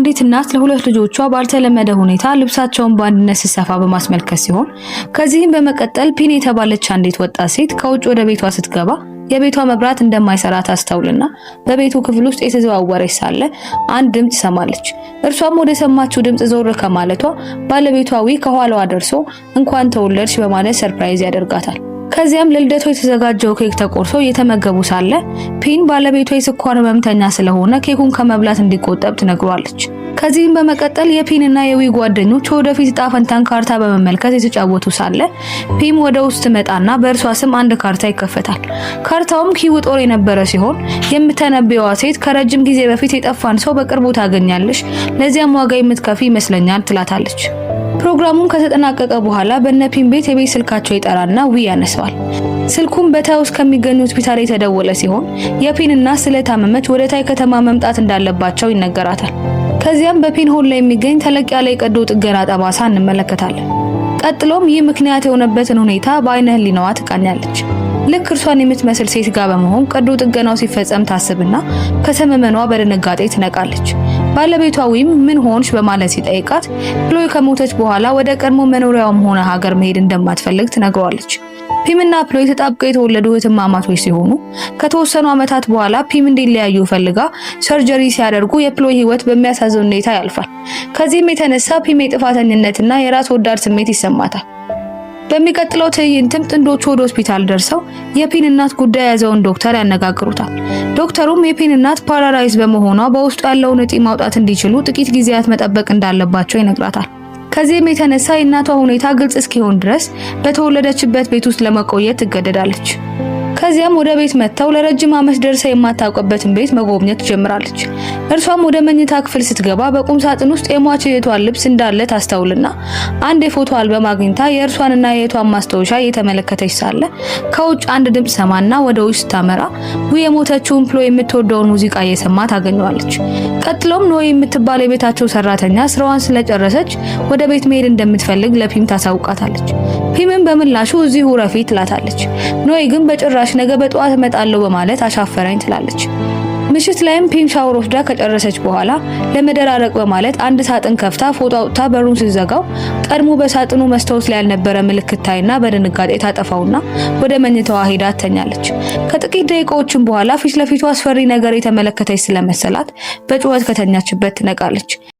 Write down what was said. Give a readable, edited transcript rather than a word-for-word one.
አንዲት እናት ለሁለት ልጆቿ ባልተለመደ ሁኔታ ልብሳቸውን በአንድነት ሲሰፋ በማስመልከት ሲሆን ከዚህም በመቀጠል ፒን የተባለች አንዲት ወጣት ሴት ከውጭ ወደ ቤቷ ስትገባ የቤቷ መብራት እንደማይሰራ ታስተውልና በቤቱ ክፍል ውስጥ የተዘዋወረች ሳለ አንድ ድምጽ ሰማለች። እርሷም ወደ ሰማችው ድምጽ ዞር ከማለቷ ባለቤቷ ከኋላዋ ደርሶ እንኳን ተወለድሽ በማለት ሰርፕራይዝ ያደርጋታል። ከዚያም ለልደቷ የተዘጋጀው ኬክ ተቆርሶ እየተመገቡ ሳለ ፒን ባለቤቷ የስኳር ህመምተኛ ስለሆነ ኬኩን ከመብላት እንዲቆጠብ ትነግሯለች። ከዚህም በመቀጠል የፒንና ጓደኞች ወደፊት ዕጣ ፈንታን ካርታ በመመልከት የተጫወቱ ሳለ ፒም ወደ ውስጥ መጣና በእርሷ ስም አንድ ካርታ ይከፈታል። ካርታውም ጦር የነበረ ሲሆን የምትተነበየዋ ሴት ከረጅም ጊዜ በፊት የጠፋን ሰው በቅርቡ ታገኛለሽ፣ ለዚያም ዋጋ የምትከፊ ይመስለኛል ትላታለች። ፕሮግራሙን ከተጠናቀቀ በኋላ በነፒን ቤት የቤት ስልካቸው ይጠራና ያነሳዋል። ስልኩም በታው ውስጥ ከሚገኙ ሆስፒታል የተደወለ ሲሆን የፒን እናት ስለታመመች ወደ ታይ ከተማ መምጣት እንዳለባቸው ይነገራታል። ከዚያም በፒን ሆል ላይ የሚገኝ ተለቅ ያለ የቀዶ ጥገና ጠባሳ እንመለከታለን። ቀጥሎም ይህ ምክንያት የሆነበትን ሁኔታ በአይነ ህሊናዋ ትቃኛለች። ልክ እርሷን የምትመስል ሴት ጋር በመሆን ቀዶ ጥገናው ሲፈጸም ታስብና ከሰመመኗ በድንጋጤ ትነቃለች። ባለቤቷ ምን ሆንሽ በማለት ሲጠይቃት ፕሎይ ከሞተች በኋላ ወደ ቀድሞ መኖሪያውም ሆነ ሀገር መሄድ እንደማትፈልግ ትነግረዋለች። ፒምና ፕሎይ ተጣብቀው የተወለዱ እህትማማቾች ሲሆኑ ከተወሰኑ ዓመታት በኋላ ፒም እንዲለያዩ ፈልጋ ሰርጀሪ ሲያደርጉ የፕሎይ ህይወት በሚያሳዝን ሁኔታ ያልፋል። ከዚህም የተነሳ ፒም የጥፋተኝነትና የራስ ወዳድ ስሜት ይሰማታል። በሚቀጥለው ትዕይንትም ጥንዶቹ ወደ ሆስፒታል ደርሰው የፒን እናት ጉዳይ ያዘውን ዶክተር ያነጋግሩታል። ዶክተሩም የፒን እናት ፓራላይዝ በመሆኗ በውስጡ ያለውን እጢ ማውጣት እንዲችሉ ጥቂት ጊዜያት መጠበቅ እንዳለባቸው ይነግራታል። ከዚህም የተነሳ የእናቷ ሁኔታ ግልጽ እስኪሆን ድረስ በተወለደችበት ቤት ውስጥ ለመቆየት ትገደዳለች። ከዚያም ወደ ቤት መጥተው ለረጅም ዓመት ደርሳ የማታውቅበትን ቤት መጎብኘት ትጀምራለች። እርሷም ወደ መኝታ ክፍል ስትገባ በቁም ሳጥን ውስጥ የሟች እህቷን ልብስ እንዳለ ታስተውልና አንድ የፎቶ አልበም አግኝታ የእርሷንና የእህቷን ማስታወሻ እየተመለከተች ሳለ ከውጭ አንድ ድምጽ ሰማና ወደ ውስጥ ታመራ የሞተችውን ፕሎ የምትወደውን ሙዚቃ እየሰማ ታገኘዋለች። ቀጥሎም ኖይ የምትባል የቤታቸው ሰራተኛ ስራዋን ስለጨረሰች ወደ ቤት መሄድ እንደምትፈልግ ለፒም ታሳውቃታለች። ፒምም በምላሹ እዚሁ ረፊ ትላታለች። ኖይ ግን በጭራሽ ነገ በጠዋት እመጣለሁ በማለት አሻፈረኝ ትላለች። ምሽት ላይም ፒም ሻወር ወስዳ ከጨረሰች በኋላ ለመደራረቅ በማለት አንድ ሳጥን ከፍታ ፎቶ አውጥታ በሩን ስትዘጋው ቀድሞ በሳጥኑ መስታወት ላይ ያልነበረ ምልክት ታይና በድንጋጤ ታጠፋውና ወደ መኝታዋ ሄዳ ተኛለች። ከጥቂት ደቂቃዎችም በኋላ ፊት ለፊቱ አስፈሪ ነገር የተመለከተች ስለመሰላት በጩኸት ከተኛችበት ትነቃለች።